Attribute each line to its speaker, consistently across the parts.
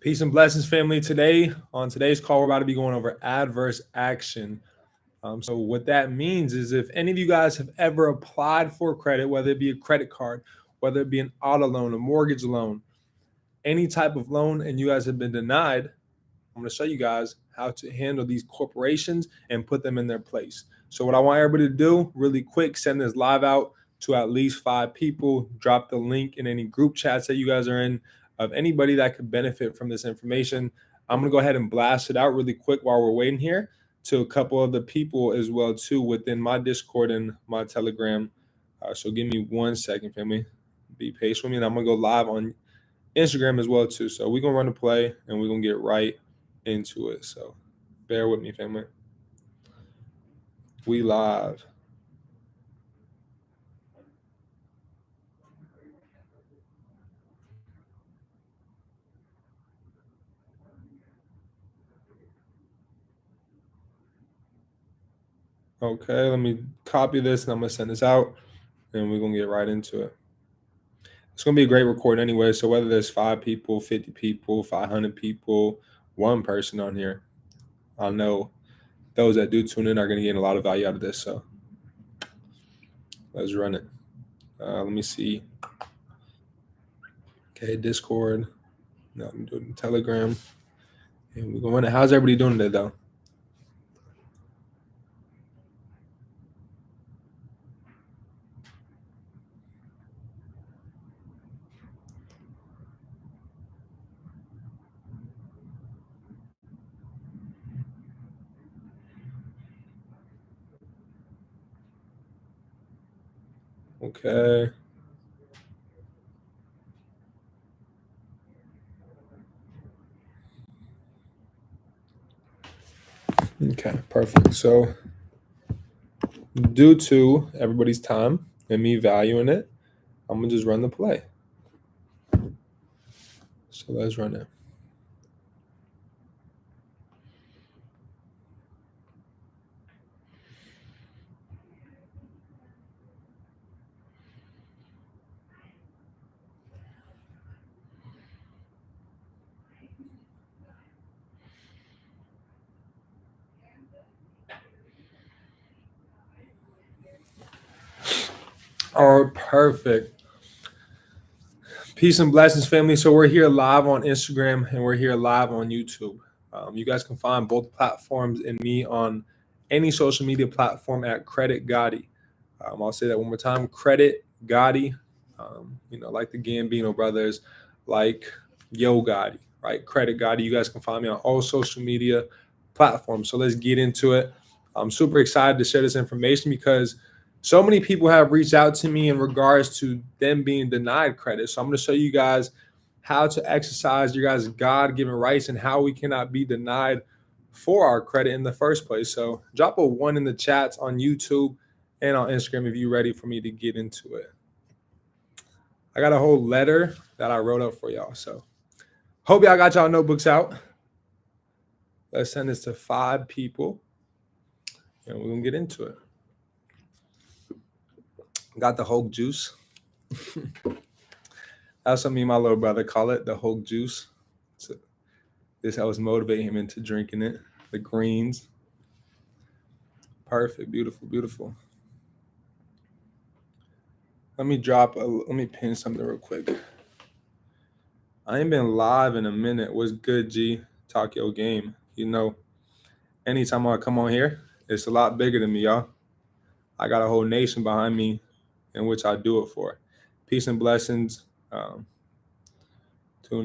Speaker 1: Peace and blessings, family. On today's call, we're about to be going over adverse action. So what that means is if any of you guys have ever applied for credit, whether it be a credit card, whether it be an auto loan, a mortgage loan, any type of loan, and you guys have been denied, I'm going to show you guys how to handle these corporations and put them in their place. So what I want everybody to do really quick, send this live out to at least 5 people. Drop the link in any group chats that you guys are in of anybody that could benefit from this information. I'm going to go ahead and blast it out really quick while we're waiting here to a couple of the people as well too within my Discord and my Telegram. So give me 1 second, family. Be patient with me, and I'm going to go live on Instagram as well too. So we're going to run a play and we're going to get right into it. So bear with me, family. We live. Okay, let me copy this and I'm going to send this out and we're going to get right into it. It's going to be a great recording anyway. So whether there's 5 people, 50 people, 500 people, 1 person on here, I know those that do tune in are going to get a lot of value out of this. So let's run it. Let me see. Okay, Discord. No, I'm doing Telegram. And we're going to run it. How's everybody doing today, though? Okay. Okay, perfect. So due to everybody's time and me valuing it, I'm going to just run the play. So let's run it. All right, perfect. Peace and blessings, family. So we're here live on Instagram and we're here live on YouTube. You guys can find both platforms and me on any social media platform at CreditGotti. I'll say that one more time, CreditGotti. Like the Gambino brothers, like Yo Gotti, right? CreditGotti. You guys can find me on all social media platforms. So let's get into it. I'm super excited to share this information because so many people have reached out to me in regards to them being denied credit. So I'm going to show you guys how to exercise your guys' God-given rights and how we cannot be denied for our credit in the first place. So drop a 1 in the chats on YouTube and on Instagram if you're ready for me to get into it. I got a whole letter that I wrote up for y'all. So hope y'all got y'all notebooks out. Let's send this to 5 people and we're going to get into it. Got the Hulk juice. That's what me and my little brother call it, the Hulk juice. So this helps motivate him into drinking it. The greens. Perfect. Beautiful, beautiful. Let me pin something real quick. I ain't been live in a minute. What's good, G? Talk your game. Anytime I come on here, it's a lot bigger than me, y'all. I got a whole nation behind me in which I do it for. Peace and blessings. Tune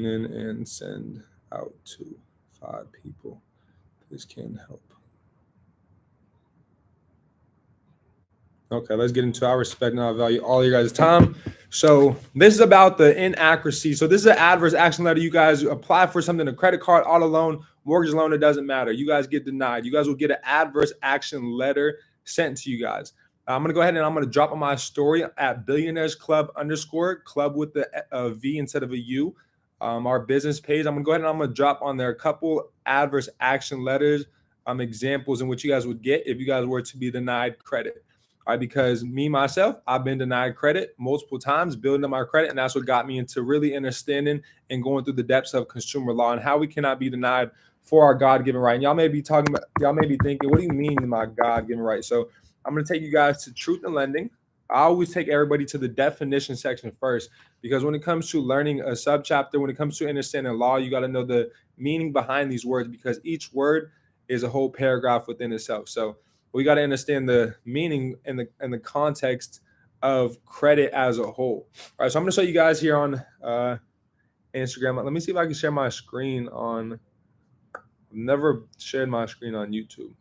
Speaker 1: in and send out to 5 people. This can help. Okay, let's get into our respect and our value all your guys' time. So this is about the inaccuracy. So this is an adverse action letter. You guys apply for something, a credit card, auto loan, mortgage loan, it doesn't matter. You guys get denied. You guys will get an adverse action letter sent to you guys. I'm going to go ahead and I'm going to drop on my story at Billionairesclub_, club with the V instead of a U, our business page. I'm going to go ahead and I'm going to drop on there a couple adverse action letters, examples in which you guys would get if you guys were to be denied credit. right? Because me, myself, I've been denied credit multiple times, building up my credit. And that's what got me into really understanding and going through the depths of consumer law and how we cannot be denied for our God-given right. And y'all may be thinking, what do you mean my God-given right? So I'm going to take you guys to Truth in Lending. I always take everybody to the definition section first, because when it comes to learning a subchapter, when it comes to understanding law, you got to know the meaning behind these words, because each word is a whole paragraph within itself. So we got to understand the meaning and the context of credit as a whole. All right, so I'm going to show you guys here on Instagram. Let me see if I can share my screen on. I've never shared my screen on YouTube.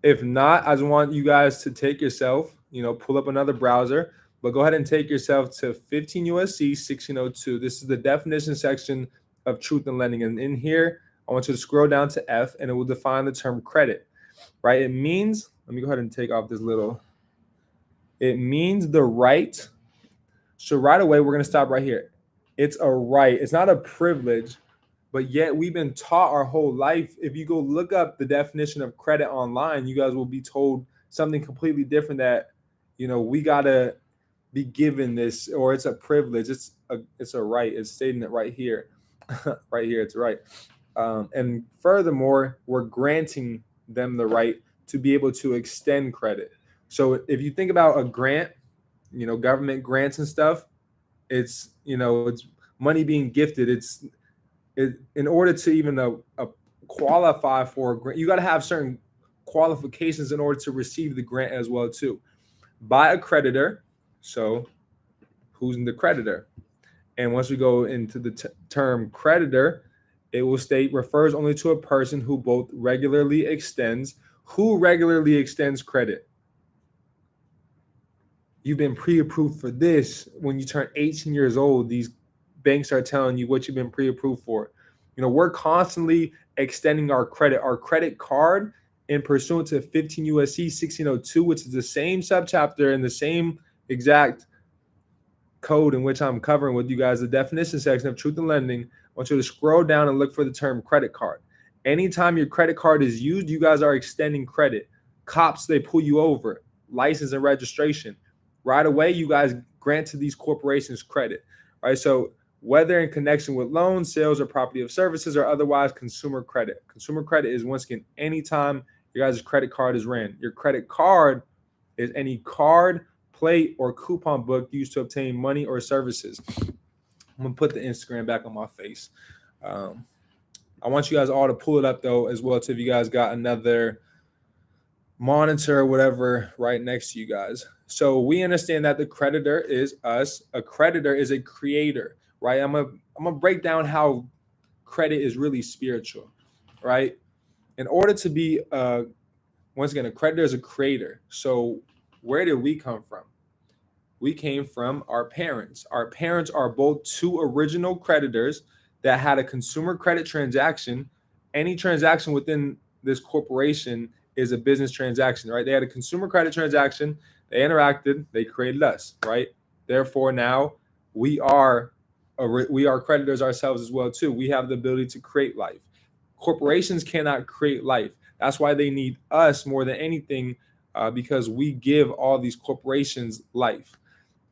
Speaker 1: If not, I just want you guys to take yourself, pull up another browser, but go ahead and take yourself to 15 USC 1602. This is the definition section of Truth in Lending. And in here, I want you to scroll down to F, and it will define the term credit, right? It means, let me go ahead and take off this it means the right. So right away, we're going to stop right here. It's a right. It's not a privilege. But yet we've been taught our whole life. If you go look up the definition of credit online, you guys will be told something completely different, that, we got to be given this, or it's a privilege. It's a right. It's stating it right here. Right here. It's right. And furthermore, we're granting them the right to be able to extend credit. So if you think about a grant, government grants and stuff, it's money being gifted. In order to even qualify for a grant, you got to have certain qualifications in order to receive the grant as well too. By a creditor. So who's the creditor? And once we go into the term creditor, it will state refers only to a person who both regularly extends. Who regularly extends credit? You've been pre-approved for this. When you turn 18 years old, these banks are telling you what you've been pre-approved for. We're constantly extending our credit card, in pursuant to 15 USC 1602, which is the same subchapter and the same exact code in which I'm covering with you guys the definition section of Truth in Lending. I want you to scroll down and look for the term credit card. Anytime your credit card is used, you guys are extending credit. Cops, they pull you over. License and registration. Right away, you guys grant to these corporations credit. Right? So whether in connection with loans, sales, or property of services, or otherwise, consumer credit. Consumer credit is, once again, anytime your guys' credit card is ran. Your credit card is any card, plate, or coupon book used to obtain money or services. I'm going to put the Instagram back on my face. I want you guys all to pull it up, though, as well, too, if you guys got another monitor or whatever right next to you guys. So we understand that the creditor is us. A creditor is a creator, right? I'm gonna break down how credit is really spiritual, right? In order to be once again, a creditor is a creator. So where did we come from? We came from our parents. Our parents are both two original creditors that had a consumer credit transaction. Any transaction within this corporation is a business transaction, right? They had a consumer credit transaction. They interacted. They created us, right? Therefore, now we are creditors ourselves as well too. We have the ability to create life. Corporations cannot create life. That's why they need us more than anything, because we give all these corporations life.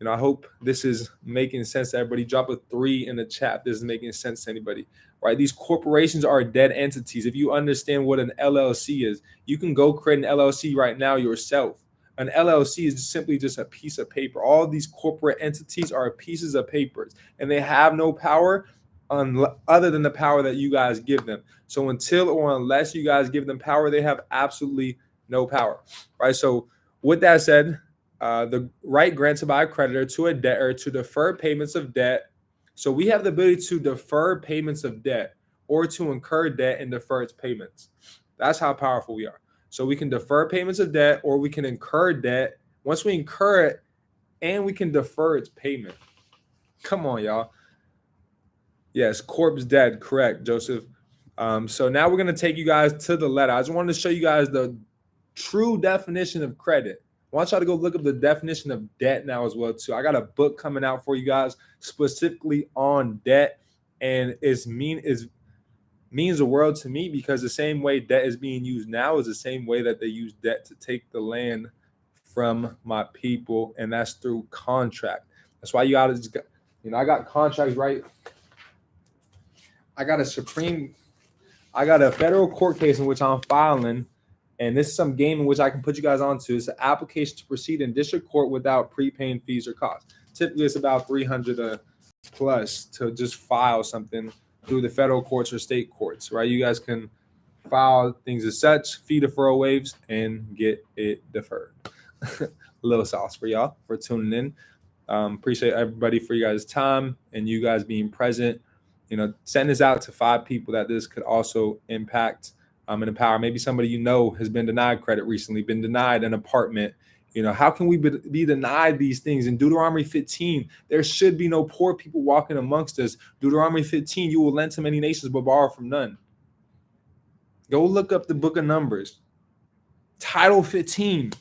Speaker 1: I hope this is making sense to everybody. Drop a 3 in the chat if this is making sense to anybody, right? These corporations are dead entities. If you understand what an LLC is, you can go create an LLC right now yourself. An LLC is simply just a piece of paper. All these corporate entities are pieces of papers, and they have no power other than the power that you guys give them. So until or unless you guys give them power, they have absolutely no power, right? So with that said, the right granted by a creditor to a debtor to defer payments of debt. So we have the ability to defer payments of debt, or to incur debt and defer its payments. That's how powerful we are. So we can defer payments of debt, or we can incur debt. Once we incur it, and we can defer its payment. Come on, y'all. Yes, corpse dead. Correct, Joseph. So now we're going to take you guys to the letter. I just wanted to show you guys the true definition of credit. I want y'all to go look up the definition of debt now as well too. I got a book coming out for you guys specifically on debt, and it means the world to me, because the same way debt is being used now is the same way that they use debt to take the land from my people, and that's through contract. That's why you got to, I got contracts, right? I got a federal court case in which I'm filing, and this is some game in which I can put you guys onto. It's an application to proceed in district court without prepaying fees or costs. Typically, it's about $300 plus to just file something through the federal courts or state courts, right? You guys can file things as such, fee deferral waives, and get it deferred. A little sauce for y'all for tuning in. Appreciate everybody for you guys' time and you guys being present. Send this out to 5 people that this could also impact and empower. Maybe somebody has been denied credit recently, been denied an apartment. How can we be denied these things? In Deuteronomy 15, there should be no poor people walking amongst us. Deuteronomy 15, you will lend to many nations but borrow from none. Go look up the book of Numbers. Title 15,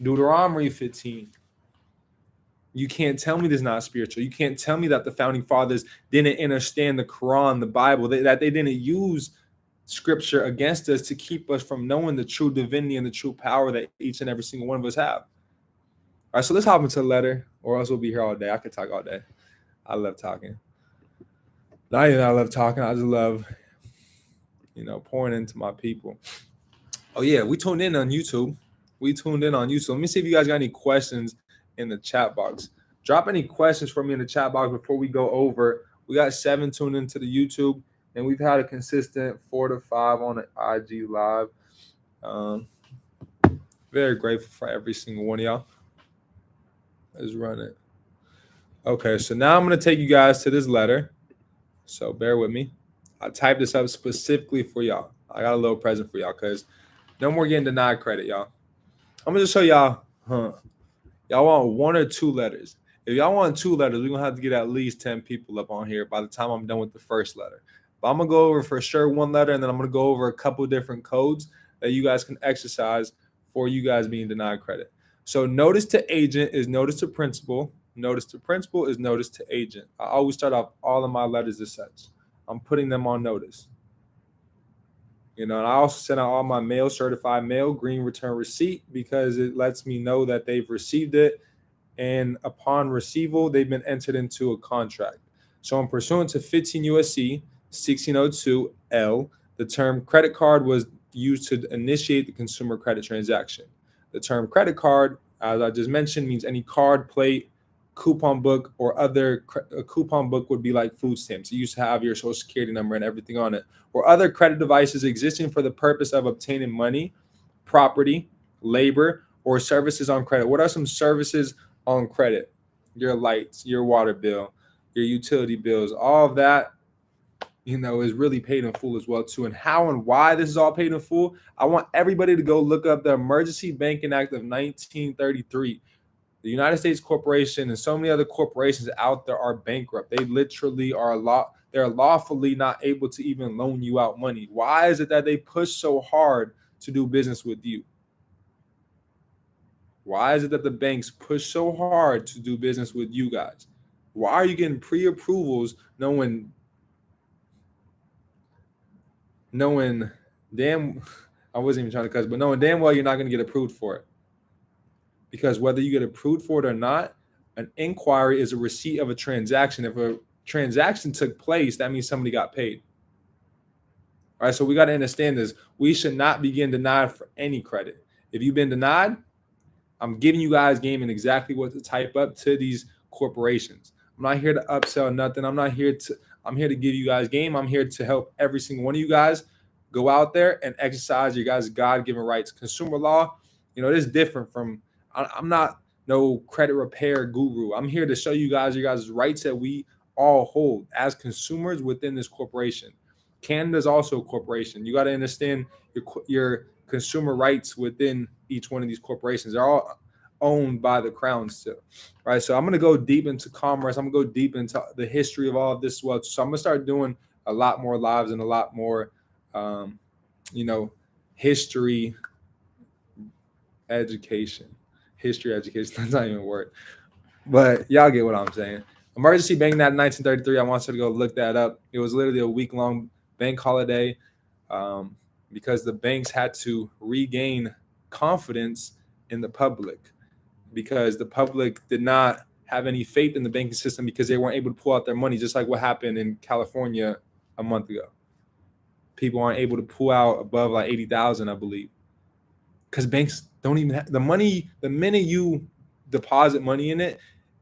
Speaker 1: Deuteronomy 15. You can't tell me this is not spiritual. You can't tell me that the founding fathers didn't understand the Quran, the Bible, that they didn't use scripture against us to keep us from knowing the true divinity and the true power that each and every single one of us have. All right, so let's hop into the letter, or else we'll be here all day. I could talk all day. I love talking. Not even I love talking. I just love, pouring into my people. Oh, yeah, we tuned in on YouTube. Let me see if you guys got any questions in the chat box. Drop any questions for me in the chat box before we go over. We got 7 tuned into the YouTube, and we've had a consistent 4 to 5 on the IG live. Very grateful for every single one of y'all. Let's run it. Okay, so now I'm going to take you guys to this letter. So bear with me. I typed this up specifically for y'all. I got a little present for y'all because no more getting denied credit, y'all. I'm going to just show y'all, y'all want 1 or 2 letters. If y'all want 2 letters, we're going to have to get at least 10 people up on here by the time I'm done with the first letter. But I'm going to go over for sure 1 letter, and then I'm going to go over a couple different codes that you guys can exercise for you guys being denied credit. So notice to agent is notice to principal. Notice to principal is notice to agent. I always start off all of my letters as such. I'm putting them on notice. And I also send out all my mail, certified mail, green return receipt, because it lets me know that they've received it. And upon receival, they've been entered into a contract. So I'm pursuant to 15 U.S.C. 1602 L, the term credit card was used to initiate the consumer credit transaction. The term credit card, as I just mentioned, means any card, plate, coupon book, or other. A coupon book would be like food stamps. You used to have your social security number and everything on it, or other credit devices existing for the purpose of obtaining money, property, labor, or services on credit. What are some services on credit? Your lights, your water bill, your utility bills, all of that, is really paid in full as well too. And how and why this is all paid in full, I want everybody to go look up the Emergency Banking Act of 1933. The United States Corporation and so many other corporations out there are bankrupt. They literally are they're lawfully not able to even loan you out money. Why is it that they push so hard to do business with you? Why is it that the banks push so hard to do business with you guys? Why are you getting pre-approvals knowing damn, I wasn't even trying to cuss, but knowing damn well you're not going to get approved for it? Because whether you get approved for it or not, an inquiry is a receipt of a transaction. If a transaction took place, that means somebody got paid. All right, so we got to understand this. We should not be getting denied for any credit. If you've been denied, I'm giving you guys game and exactly what to type up to these corporations. I'm not here to upsell nothing. I'm here to give you guys game. I'm here to help every single one of you guys go out there and exercise your guys' God-given rights. Consumer law, it is different from, I'm not no credit repair guru. I'm here to show you guys your guys' rights that we all hold as consumers within this corporation. Canada's also a corporation. You got to understand your consumer rights within each one of these corporations. They're all owned by the crown still, right? So I'm going to go deep into commerce. I'm going to go deep into the history of all of this as well. So I'm going to start doing a lot more lives and a lot more, history education. That's not even a word. But y'all get what I'm saying. Emergency Banking Act 1933. I want you to go look that up. It was literally a week-long bank holiday because the banks had to regain confidence in the public. because the public did not have any faith in the banking system because they weren't able to pull out their money, just like what happened in California a month ago. People aren't able to pull out above like 80,000, I believe, because banks don't even have the money. The minute you deposit money in it,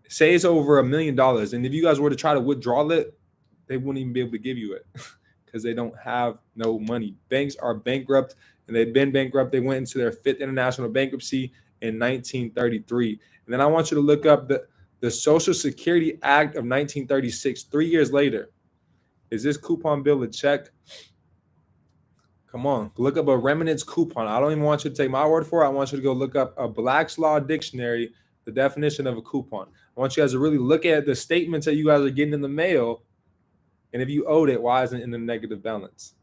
Speaker 1: say it's over $1 million, and if you guys were to try to withdraw it, they wouldn't even be able to give you it because they don't have no money. Banks are bankrupt, and they've been bankrupt. They went into their 5th international bankruptcy in 1933. And then I want you to look up the Social Security Act of 1936, 3 years later. Is this coupon bill a check? Come on, look up a remittance coupon. I don't even want you to take my word for it. I want you to go look up a Black's Law Dictionary, the definition of a coupon. I want you guys to really look at the statements that you guys are getting in the mail. And if you owed it, why isn't it in the negative balance?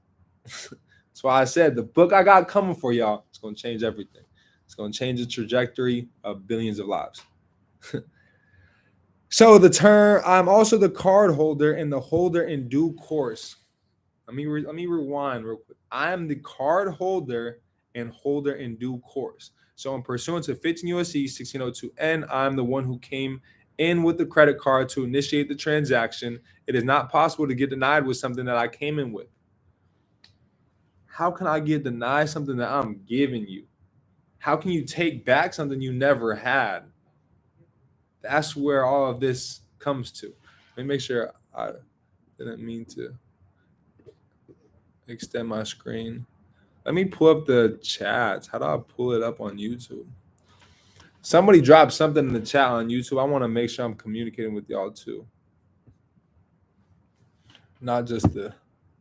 Speaker 1: That's why I said the book I got coming for y'all, it's going to change everything. It's going to change the trajectory of billions of lives. So the term, I'm also the card holder and the holder in due course. Let me rewind real quick. I am the card holder and holder in due course. So in pursuant to 15 U.S.C. 1602N, I'm the one who came in with the credit card to initiate the transaction. It is not possible to get denied with something that I came in with. How can I get denied something that I'm giving you? How can you take back something you never had? That's where all of this comes to. Let me make sure I didn't mean to extend my screen. Let me pull up the chats. How do I pull it up on YouTube? Somebody dropped something in the chat on YouTube. I want to make sure I'm communicating with y'all too. Not just the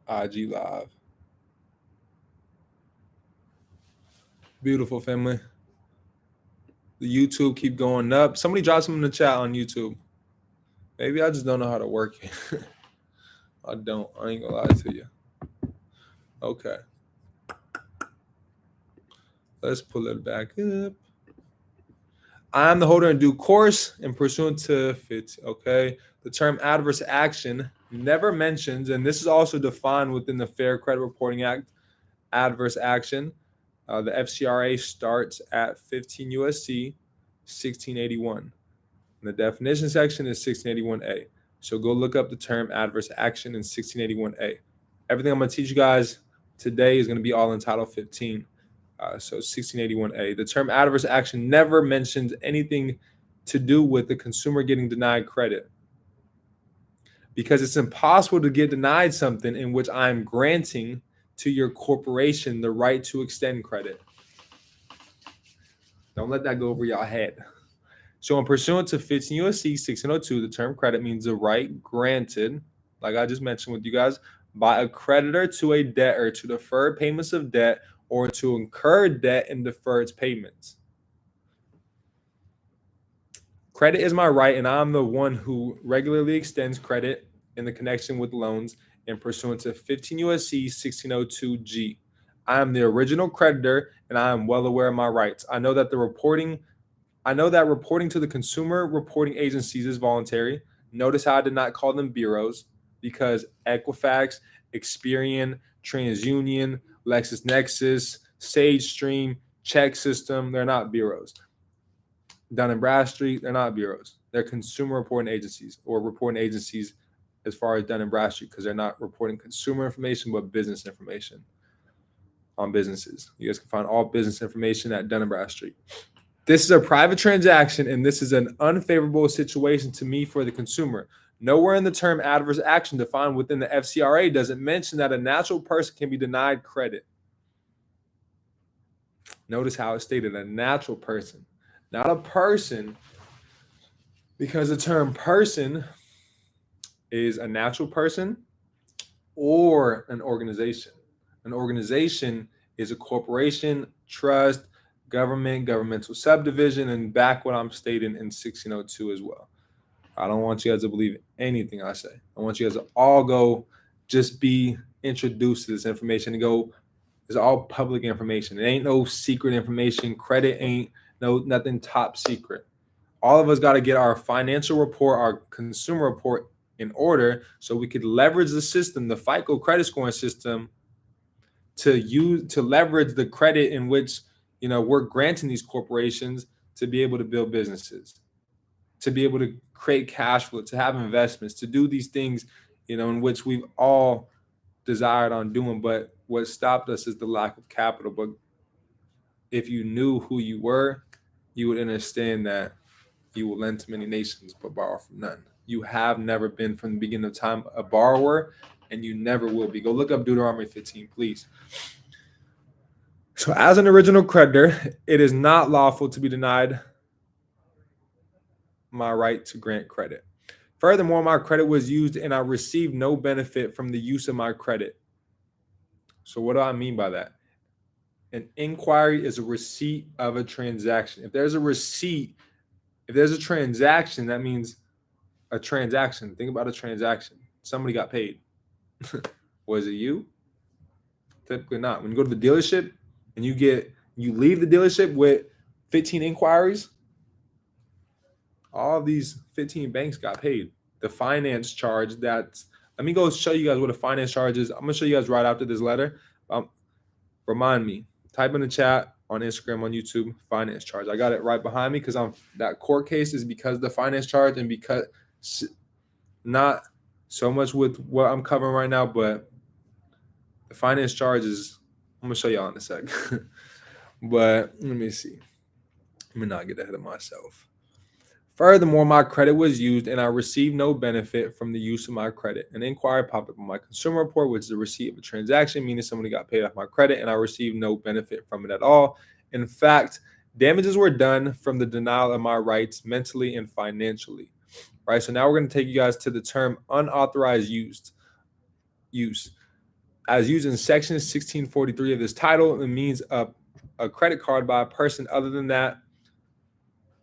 Speaker 1: IG live. Beautiful, family. The YouTube keep going up. Somebody dropped something in the chat on YouTube. Maybe I just don't know how to work it. I don't. I ain't gonna lie to you. Okay. Let's pull it back up. I am the holder in due course and pursuant to fit. Okay. The term adverse action never mentions, and this is also defined within the Fair Credit Reporting Act, adverse action. The FCRA starts at 15 U.S.C. 1681. And the definition section is 1681A. So go look up the term adverse action in 1681A. Everything I'm going to teach you guys today is going to be all in Title 15. So 1681A. The term adverse action never mentions anything to do with the consumer getting denied credit, because it's impossible to get denied something in which I'm granting to your corporation the right to extend credit. Don't let that go over your head. So in pursuant to 15 U.S.C. 1602, the term credit means the right granted, like I just mentioned with you guys, by a creditor to a debtor to defer payments of debt or to incur debt and defer its payments. Credit is my right, and I'm the one who regularly extends credit in the connection with loans in pursuant to 15 U.S.C. 1602G. I am the original creditor, and I am well aware of my rights. I know that reporting to the consumer reporting agencies is voluntary. Notice how I did not call them bureaus, because Equifax, Experian, TransUnion, LexisNexis, SageStream, Check System, they're not bureaus. Dun & Bradstreet, they're not bureaus. They're consumer reporting agencies, or reporting agencies as far as Dun & Bradstreet, because they're not reporting consumer information but business information on businesses. You guys can find all business information at Dun & Bradstreet. This is a private transaction, and this is an unfavorable situation to me for the consumer. Nowhere in the term adverse action defined within the FCRA does it mention that a natural person can be denied credit. Notice how it's stated, a natural person, not a person, because the term person is a natural person or an organization. An organization is a corporation, trust, government, governmental subdivision, and back what I'm stating in 1602 as well. I don't want you guys to believe anything I say. I want you guys to all go just be introduced to this information and go, it's all public information. It ain't no secret information. Credit ain't nothing top secret. All of us got to get our financial report, our consumer report in order so we could leverage the system, the FICO credit scoring system, to leverage the credit in which we're granting these corporations to be able to build businesses, to be able to create cash flow, to have investments, to do these things, in which we've all desired on doing. But what stopped us is the lack of capital. But if you knew who you were, you would understand that you will lend to many nations but borrow from none. You have never been from the beginning of time a borrower, and you never will be. Go look up Deuteronomy 15, please. So as an original creditor, it is not lawful to be denied my right to grant credit. Furthermore, my credit was used and I received no benefit from the use of my credit. So what do I mean by that? An inquiry is a receipt of a transaction. If there's a receipt, if there's a transaction, that means a transaction. Think about a transaction. Somebody got paid. Was it you? Typically not. When you go to the dealership and you leave the dealership with 15 inquiries, all of these 15 banks got paid. The finance charge, let me go show you guys what a finance charge is. I'm going to show you guys right after this letter. Remind me, type in the chat on Instagram, on YouTube, finance charge. I got it right behind me because that court case is because of the finance charge, and because not so much with what I'm covering right now, but the finance charge is, I'm going to show y'all in a sec. But let me see. Let me not get ahead of myself. Furthermore, my credit was used and I received no benefit from the use of my credit. An inquiry popped up on my consumer report, which is a receipt of a transaction, meaning somebody got paid off my credit and I received no benefit from it at all. In fact, damages were done from the denial of my rights mentally and financially. Right. So now we're going to take you guys to the term unauthorized use. As used in section 1643 of this title, it means a credit card by a person other than that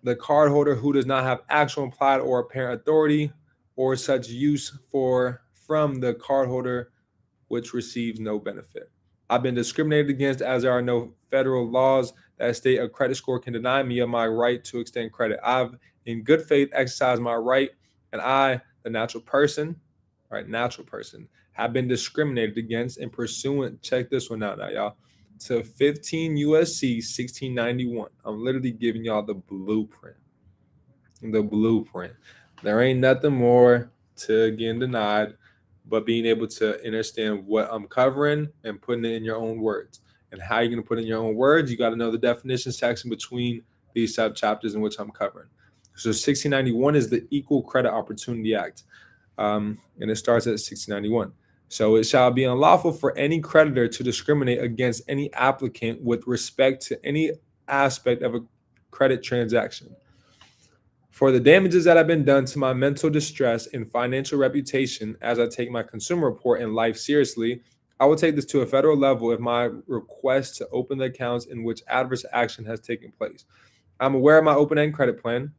Speaker 1: the cardholder who does not have actual implied or apparent authority or such use from the cardholder which receives no benefit. I've been discriminated against as there are no federal laws that state a credit score can deny me of my right to extend credit. I've in good faith exercised my right, and I, the natural person, have been discriminated against and pursuant, check this one out now, y'all, to 15 USC 1691. I'm literally giving y'all the blueprint. There ain't nothing more to getting denied but being able to understand what I'm covering and putting it in your own words. And how you're going to put it in your own words, you got to know the definition section between these sub-chapters in which I'm covering. So 1691 is the Equal Credit Opportunity Act, and it starts at 1691. So it shall be unlawful for any creditor to discriminate against any applicant with respect to any aspect of a credit transaction. For the damages that have been done to my mental distress and financial reputation as I take my consumer report and life seriously, I will take this to a federal level if my request to open the accounts in which adverse action has taken place. I'm aware of my open-end credit plan.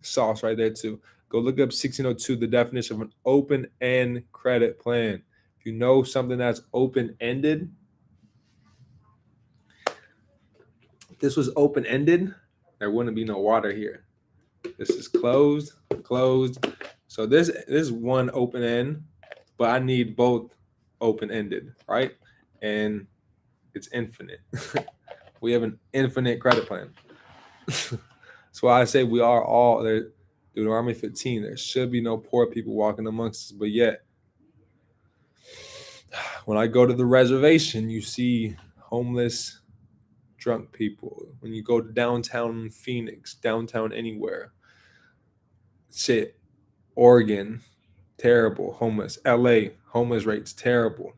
Speaker 1: Sauce right there too. Go look up 1602, the definition of an open-end credit plan. If you know something that's open-ended, if this was open-ended, there wouldn't be no water here. This is closed. So this is one open-end, but I need both open-ended, right? And it's infinite. We have an infinite credit plan. That's why I say we are all there. Deuteronomy 15, there should be no poor people walking amongst us, but yet when I go to the reservation, you see homeless, drunk people. When you go to downtown Phoenix, downtown anywhere, shit, Oregon, terrible, homeless. LA, homeless rates, terrible.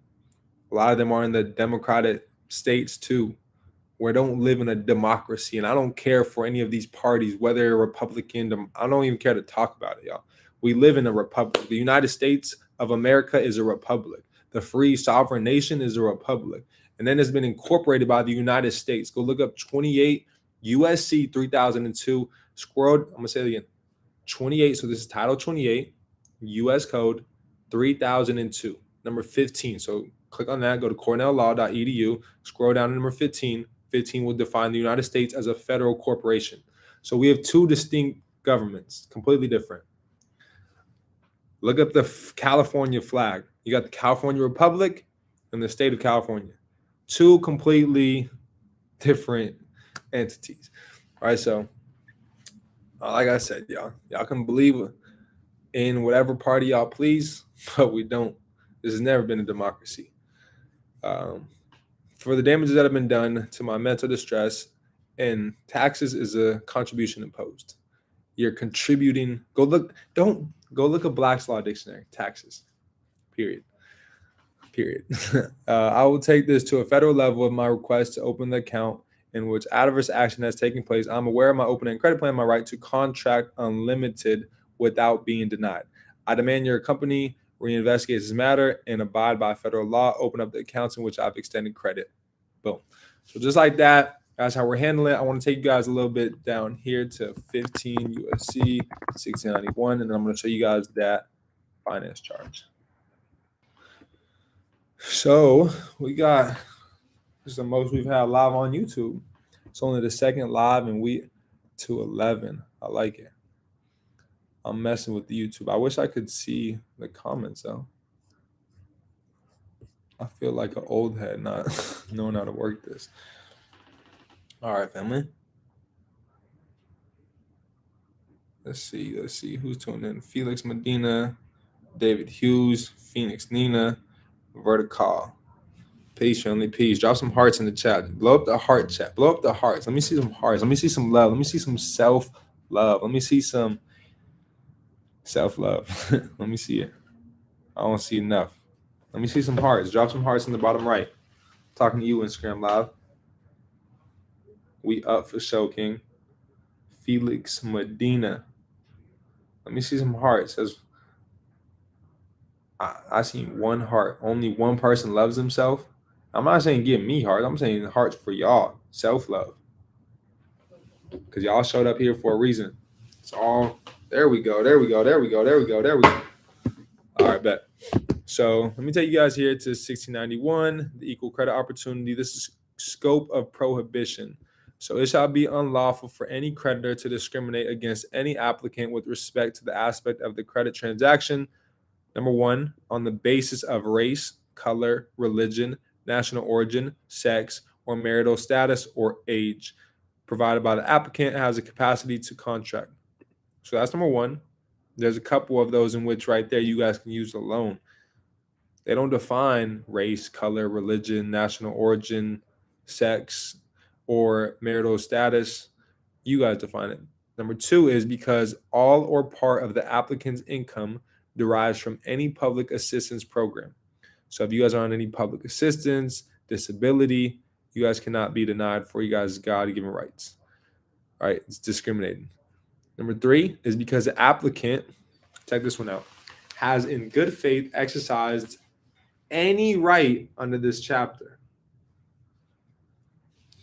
Speaker 1: A lot of them are in the Democratic states too, where I don't live in a democracy, and I don't care for any of these parties, whether you're Republican. I don't even care to talk about it, y'all. We live in a republic. The United States of America is a republic. The free sovereign nation is a republic. And then it's been incorporated by the United States. Go look up 28 USC 3002. I'm going to say it again. 28. So this is Title 28, US Code 3002, number 15. So click on that. Go to cornelllaw.edu. Scroll down to number 15. 15 will define the United States as a federal corporation. So we have two distinct governments, completely different. Look up the California flag. You got the California Republic and the state of California. Two completely different entities. All right, so Like I said, y'all can believe in whatever party y'all please, but we don't. This has never been a democracy. For the damages that have been done to my mental distress, and taxes is a contribution imposed. You're contributing. Don't go look at Black's Law Dictionary. Taxes. Period. I will take this to a federal level of my request to open the account in which adverse action has taken place. I'm aware of my open-end credit plan, my right to contract unlimited without being denied. I demand your company reinvestigate this matter and abide by federal law. Open up the accounts in which I've extended credit. Boom. So just like that, that's how we're handling it. I want to take you guys a little bit down here to 15 USC 1691, and I'm going to show you guys that finance charge. So we got, this is the most we've had live on YouTube. It's only the second live in week 211. I like it. I'm messing with the YouTube. I wish I could see the comments though. I feel like an old head not knowing how to work this. All right, family. Let's see who's tuned in. Felix Medina, David Hughes, Phoenix Nina, Vertical. Peace, family. Peace. Drop some hearts in the chat. Blow up the heart chat. Blow up the hearts. Let me see some hearts. Let me see some love. Let me see some self-love. Let me see some self-love. Let me see it. I don't see enough. Let me see some hearts. Drop some hearts in the bottom right. Talking to you, Instagram Live. We up for show, King. Felix Medina. Let me see some hearts. Says I see one heart. Only one person loves himself. I'm not saying give me hearts. I'm saying hearts for y'all. Self-love. Because y'all showed up here for a reason. It's all, there we go. All right, bet. So let me take you guys here to 1691, the equal credit opportunity. This is scope of prohibition. So it shall be unlawful for any creditor to discriminate against any applicant with respect to the aspect of the credit transaction. Number one, on the basis of race, color, religion, national origin, sex, or marital status or age, provided by the applicant has the capacity to contract. So that's number one. There's a couple of those in which right there you guys can use alone. They don't define race, color, religion, national origin, sex, or marital status. You guys define it. Number two is because all or part of the applicant's income derives from any public assistance program. So if you guys are on any public assistance, disability, you guys cannot be denied for you guys' God-given rights. All right, it's discriminating. Number three is because the applicant, check this one out, has in good faith exercised any right under this chapter.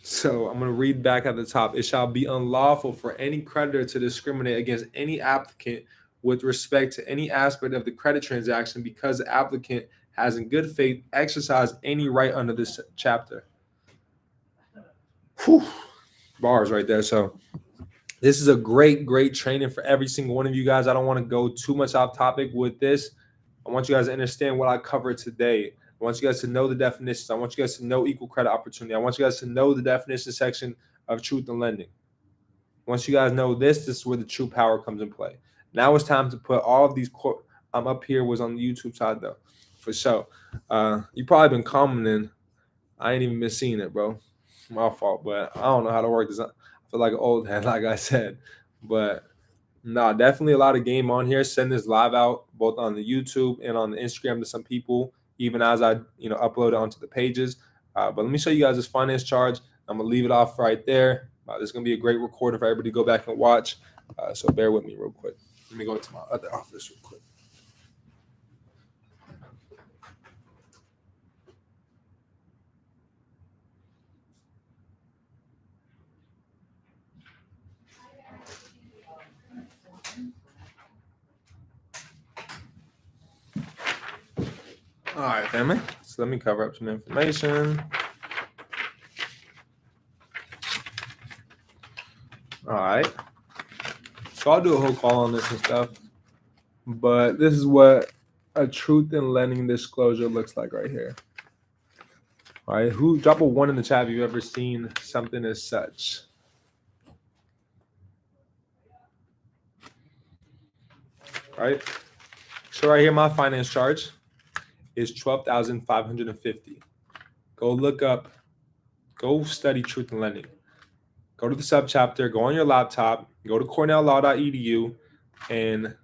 Speaker 1: So I'm going to read back at the top. It shall be unlawful for any creditor to discriminate against any applicant with respect to any aspect of the credit transaction because the applicant has in good faith exercised any right under this chapter. Whew. Bars right there. So this is a great training for every single one of you guys. I don't want to go too much off topic with this. I want you guys to understand what I covered today. I want you guys to know the definitions. I want you guys to know equal credit opportunity. I want you guys to know the definition section of truth in lending. Once you guys know this is where the true power comes in play. Now it's time to put all of these I'm up here was on the YouTube side though, for sure. You probably been commenting. I ain't even been seeing it, bro. My fault, but I don't know how to work this. I feel like an old head, like I said. But no, definitely a lot of game on here. Send this live out both on the YouTube and on the Instagram to some people, even as I upload it onto the pages. But let me show you guys this finance charge. I'm gonna leave it off right there. This is gonna be a great recording for everybody to go back and watch. So bear with me real quick. Let me go into my other office real quick. All right, family. So let me cover up some information. All right. So I'll do a whole call on this and stuff. But this is what a truth in lending disclosure looks like right here. All right. Who drop a 1 in the chat if you've ever seen something as such. right? So right here, my finance charge is $12,550. Go study Truth in Lending. Go to the subchapter, go on your laptop, go to cornelllaw.edu, and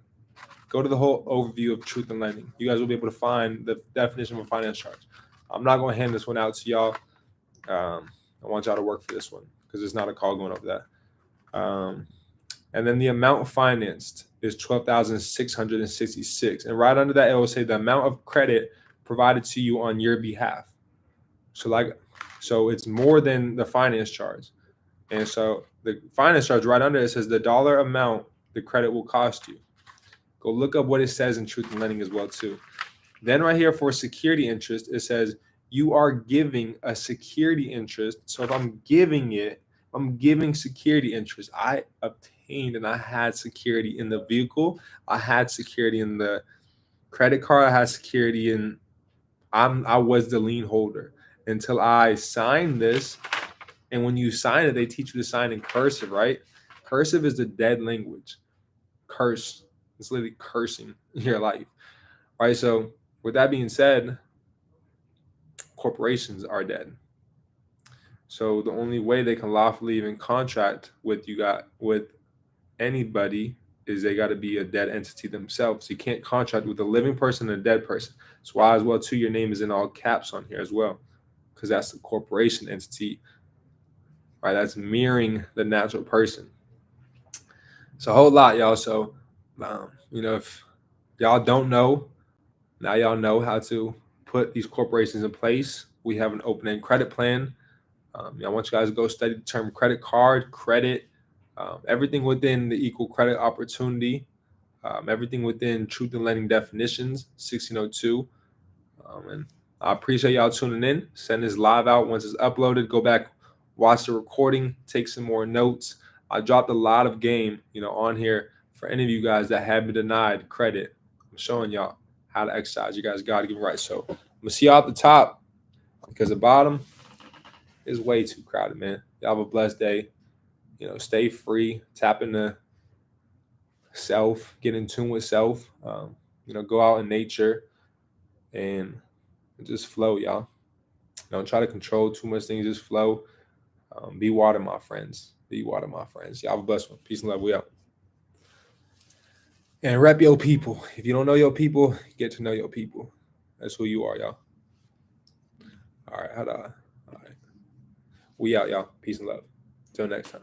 Speaker 1: go to the whole overview of Truth in Lending. You guys will be able to find the definition of a finance charge. I'm not going to hand this one out to y'all. I want y'all to work for this one because it's not a call going over that. And then the amount financed is $12,666. And right under that, it will say the amount of credit provided to you on your behalf. So it's more than the finance charge. And so the finance charge right under it says the dollar amount the credit will cost you. Go look up what it says in Truth in Lending as well too. Then right here for security interest, it says you are giving a security interest. So if I'm giving security interest. I obtained and I had security in the vehicle. I had security in the credit card. I had security in, I was the lien holder until I signed this. And when you sign it, they teach you to sign in cursive, right? Cursive is the dead language. Curse. It's literally cursing your life, right? So with that being said, corporations are dead. So the only way they can lawfully even contract with anybody is they got to be a dead entity themselves. You can't contract with a living person and a dead person. That's why as well too your name is in all caps on here as well, because that's the corporation entity, right? That's mirroring the natural person. It's a whole lot, y'all. So if y'all don't know, now y'all know how to put these corporations in place. We have an open-end credit plan. I want you guys to go study the term credit card, credit, everything within the equal credit opportunity, everything within Truth in Lending definitions, 1602. And I appreciate y'all tuning in. Send this live out once it's uploaded. Go back, watch the recording, take some more notes. I dropped a lot of game, on here for any of you guys that have been denied credit. I'm showing y'all how to exercise you guys God-given rights. So I'm gonna see y'all at the top because the bottom is way too crowded, man. Y'all have a blessed day. Stay free, tap into self, get in tune with self. Go out in nature and just flow, y'all. Don't try to control too much things. Just flow. Be water, my friends. Be water, my friends. Y'all have a blessed one. Peace and love. We out. And rep your people. If you don't know your people, get to know your people. That's who you are, y'all. All right. All right. We out, y'all. Peace and love. Till next time.